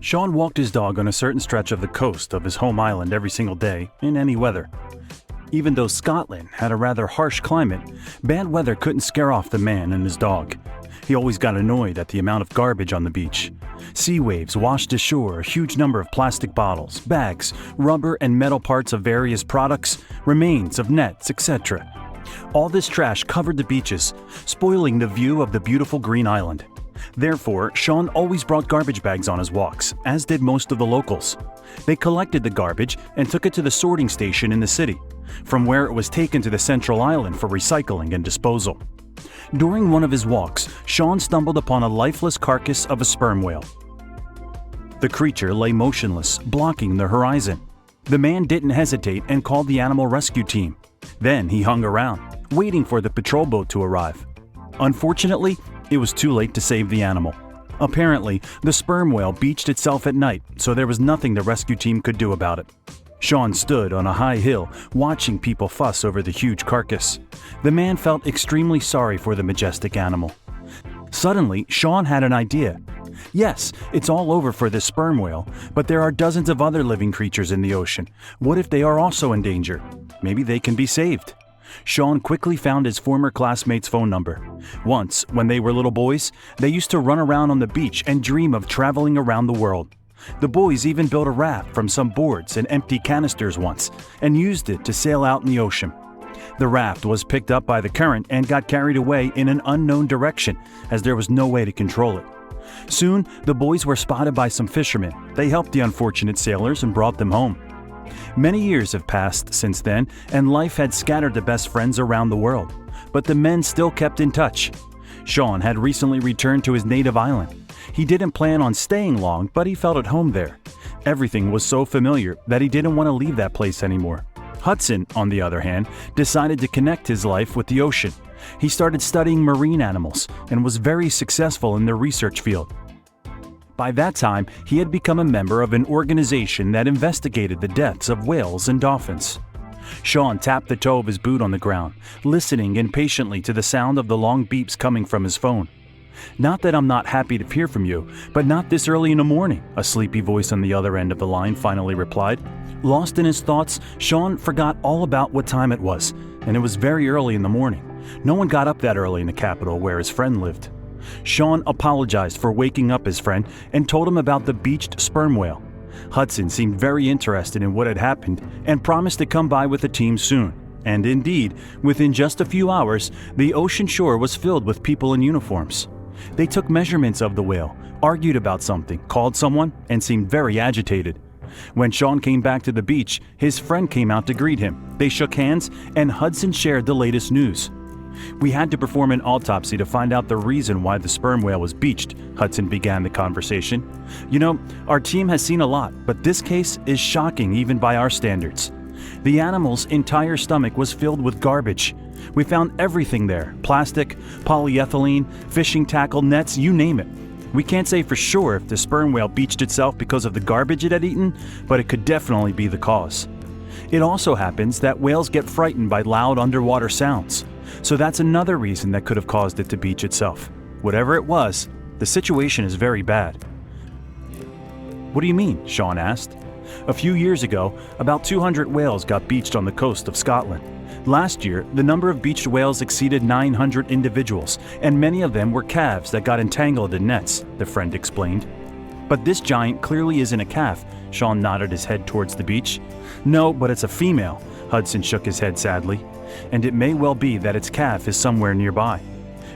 Sean walked his dog on a certain stretch of the coast of his home island every single day, in any weather. Even though Scotland had a rather harsh climate, bad weather couldn't scare off the man and his dog. He always got annoyed at the amount of garbage on the beach. Sea waves washed ashore a huge number of plastic bottles, bags, rubber and metal parts of various products, remains of nets, etc. All this trash covered the beaches, spoiling the view of the beautiful green island. Therefore, Sean always brought garbage bags on his walks, as did most of the locals. They collected the garbage and took it to the sorting station in the city, from where it was taken to the central island for recycling and disposal. During one of his walks, Sean stumbled upon a lifeless carcass of a sperm whale. The creature lay motionless, blocking the horizon. The man didn't hesitate and called the animal rescue team. Then he hung around, waiting for the patrol boat to arrive. Unfortunately, it was too late to save the animal. Apparently, the sperm whale beached itself at night, so there was nothing the rescue team could do about it. Sean stood on a high hill, watching people fuss over the huge carcass. The man felt extremely sorry for the majestic animal. Suddenly, Sean had an idea. Yes, it's all over for this sperm whale, but there are dozens of other living creatures in the ocean. What if they are also in danger? Maybe they can be saved. Sean quickly found his former classmate's phone number. Once, when they were little boys, they used to run around on the beach and dream of traveling around the world. The boys even built a raft from some boards and empty canisters once, and used it to sail out in the ocean. The raft was picked up by the current and got carried away in an unknown direction, as there was no way to control it. Soon, the boys were spotted by some fishermen. They helped the unfortunate sailors and brought them home. Many years have passed since then, and life had scattered the best friends around the world, but the men still kept in touch. Sean had recently returned to his native island. He didn't plan on staying long, but he felt at home there. Everything was so familiar that he didn't want to leave that place anymore. Hudson, on the other hand, decided to connect his life with the ocean. He started studying marine animals and was very successful in the research field. By that time, he had become a member of an organization that investigated the deaths of whales and dolphins. Sean tapped the toe of his boot on the ground, listening impatiently to the sound of the long beeps coming from his phone. "Not that I'm not happy to hear from you, but not this early in the morning," a sleepy voice on the other end of the line finally replied. Lost in his thoughts, Sean forgot all about what time it was, and it was very early in the morning. No one got up that early in the capital where his friend lived. Sean apologized for waking up his friend and told him about the beached sperm whale. Hudson seemed very interested in what had happened and promised to come by with the team soon. And indeed, within just a few hours, the ocean shore was filled with people in uniforms. They took measurements of the whale, argued about something, called someone, and seemed very agitated. When Sean came back to the beach, his friend came out to greet him. They shook hands, and Hudson shared the latest news. "We had to perform an autopsy to find out the reason why the sperm whale was beached," Hudson began the conversation. "You know, our team has seen a lot, but this case is shocking even by our standards. The animal's entire stomach was filled with garbage. We found everything there: plastic, polyethylene, fishing tackle, nets, you name it. We can't say for sure if the sperm whale beached itself because of the garbage it had eaten, but it could definitely be the cause. It also happens that whales get frightened by loud underwater sounds, so that's another reason that could have caused it to beach itself. Whatever it was, the situation is very bad." "What do you mean?" Sean asked. "A few years ago, about 200 whales got beached on the coast of Scotland. Last year, the number of beached whales exceeded 900 individuals, and many of them were calves that got entangled in nets," the friend explained. "But this giant clearly isn't a calf," Sean nodded his head towards the beach. "No, but it's a female," Hudson shook his head sadly. "And it may well be that its calf is somewhere nearby.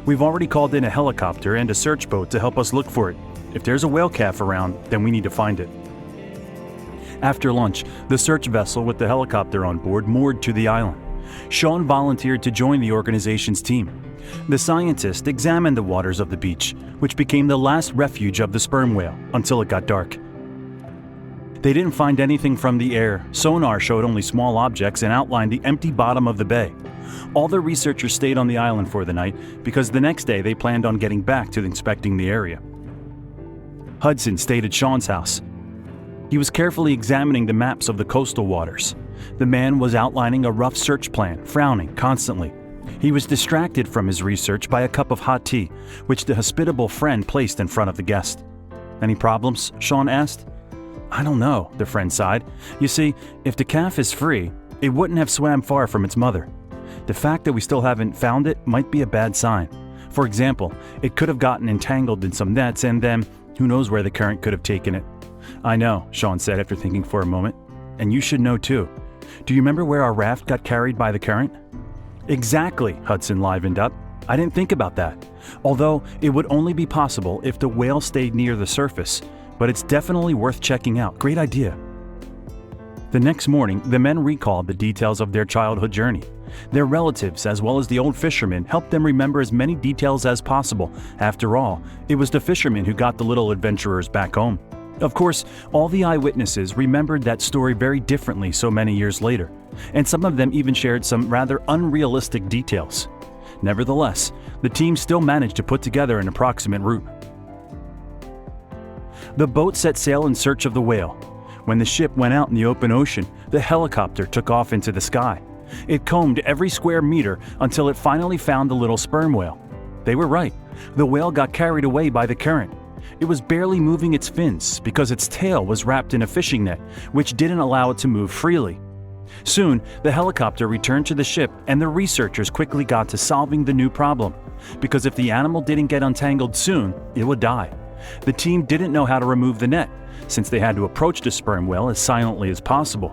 We've already called in a helicopter and a search boat to help us look for it. If there's a whale calf around, then we need to find it." After lunch, the search vessel with the helicopter on board moored to the island. Sean volunteered to join the organization's team. The scientist examined the waters of the beach, which became the last refuge of the sperm whale until it got dark. They didn't find anything from the air. Sonar showed only small objects and outlined the empty bottom of the bay. All the researchers stayed on the island for the night because the next day they planned on getting back to inspecting the area. Hudson stayed at Sean's house. He was carefully examining the maps of the coastal waters. The man was outlining a rough search plan, frowning constantly. He was distracted from his research by a cup of hot tea, which the hospitable friend placed in front of the guest. Any problems? Sean asked. I don't know, the friend sighed. You see, if the calf is free, it wouldn't have swam far from its mother. The fact that we still haven't found it might be a bad sign. For example, it could have gotten entangled in some nets and then who knows where the current could have taken it. I know, Sean said after thinking for a moment. And you should know too. Do you remember where our raft got carried by the current? Exactly, Hudson livened up. I didn't think about that. Although it would only be possible if the whale stayed near the surface, but it's definitely worth checking out. Great idea. The next morning, the men recalled the details of their childhood journey. Their relatives, as well as the old fisherman, helped them remember as many details as possible. After all, it was the fisherman who got the little adventurers back home. Of course, all the eyewitnesses remembered that story very differently so many years later, and some of them even shared some rather unrealistic details. Nevertheless, the team still managed to put together an approximate route. The boat set sail in search of the whale. When the ship went out in the open ocean, the helicopter took off into the sky. It combed every square meter until it finally found the little sperm whale. They were right. The whale got carried away by the current. It was barely moving its fins because its tail was wrapped in a fishing net, which didn't allow it to move freely. Soon, the helicopter returned to the ship and the researchers quickly got to solving the new problem, because if the animal didn't get untangled soon, it would die. The team didn't know how to remove the net, since they had to approach the sperm whale as silently as possible.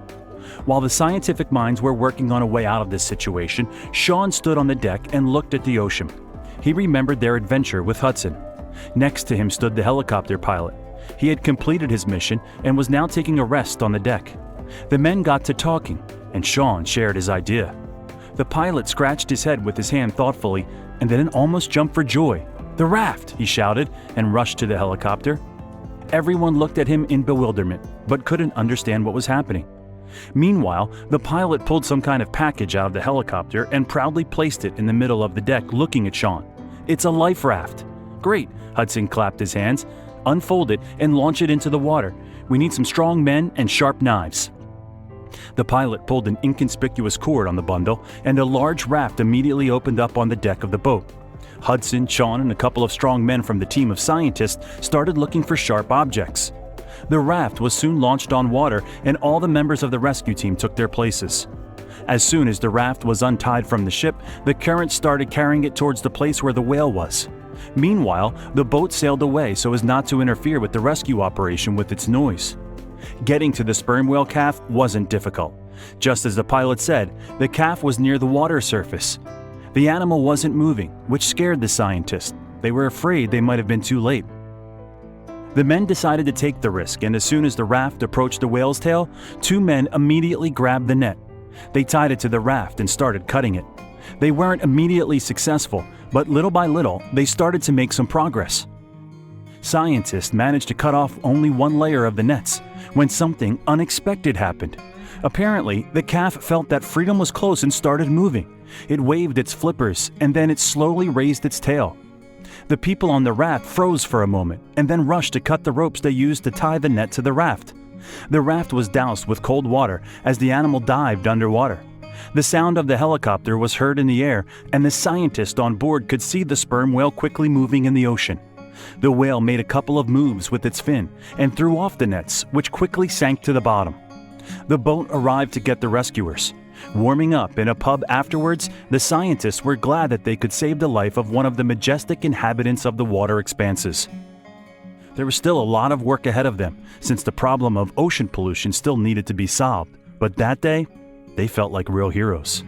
While the scientific minds were working on a way out of this situation, Sean stood on the deck and looked at the ocean. He remembered their adventure with Hudson. Next to him stood the helicopter pilot. He had completed his mission and was now taking a rest on the deck. The men got to talking, and Sean shared his idea. The pilot scratched his head with his hand thoughtfully and then almost jumped for joy. "The raft!" he shouted and rushed to the helicopter. Everyone looked at him in bewilderment, but couldn't understand what was happening. Meanwhile, the pilot pulled some kind of package out of the helicopter and proudly placed it in the middle of the deck, looking at Sean. "It's a life raft." "Great," Hudson clapped his hands. "Unfold it and launch it into the water. We need some strong men and sharp knives." The pilot pulled an inconspicuous cord on the bundle, and a large raft immediately opened up on the deck of the boat. Hudson, Sean, and a couple of strong men from the team of scientists started looking for sharp objects. The raft was soon launched on water, and all the members of the rescue team took their places. As soon as the raft was untied from the ship, the current started carrying it towards the place where the whale was. Meanwhile, the boat sailed away so as not to interfere with the rescue operation with its noise. Getting to the sperm whale calf wasn't difficult. Just as the pilot said, the calf was near the water surface. The animal wasn't moving, which scared the scientists. They were afraid they might have been too late. The men decided to take the risk, and as soon as the raft approached the whale's tail, two men immediately grabbed the net. They tied it to the raft and started cutting it. They weren't immediately successful, but little by little, they started to make some progress. Scientists managed to cut off only one layer of the nets when something unexpected happened. Apparently, the calf felt that freedom was close and started moving. It waved its flippers, and then it slowly raised its tail. The people on the raft froze for a moment and then rushed to cut the ropes they used to tie the net to the raft. The raft was doused with cold water as the animal dived underwater. The sound of the helicopter was heard in the air, and the scientist on board could see the sperm whale quickly moving in the ocean. The whale made a couple of moves with its fin and threw off the nets, which quickly sank to the bottom. The boat arrived to get the rescuers. Warming up in a pub afterwards, the scientists were glad that they could save the life of one of the majestic inhabitants of the water expanses. There was still a lot of work ahead of them, since the problem of ocean pollution still needed to be solved, but that day, they felt like real heroes.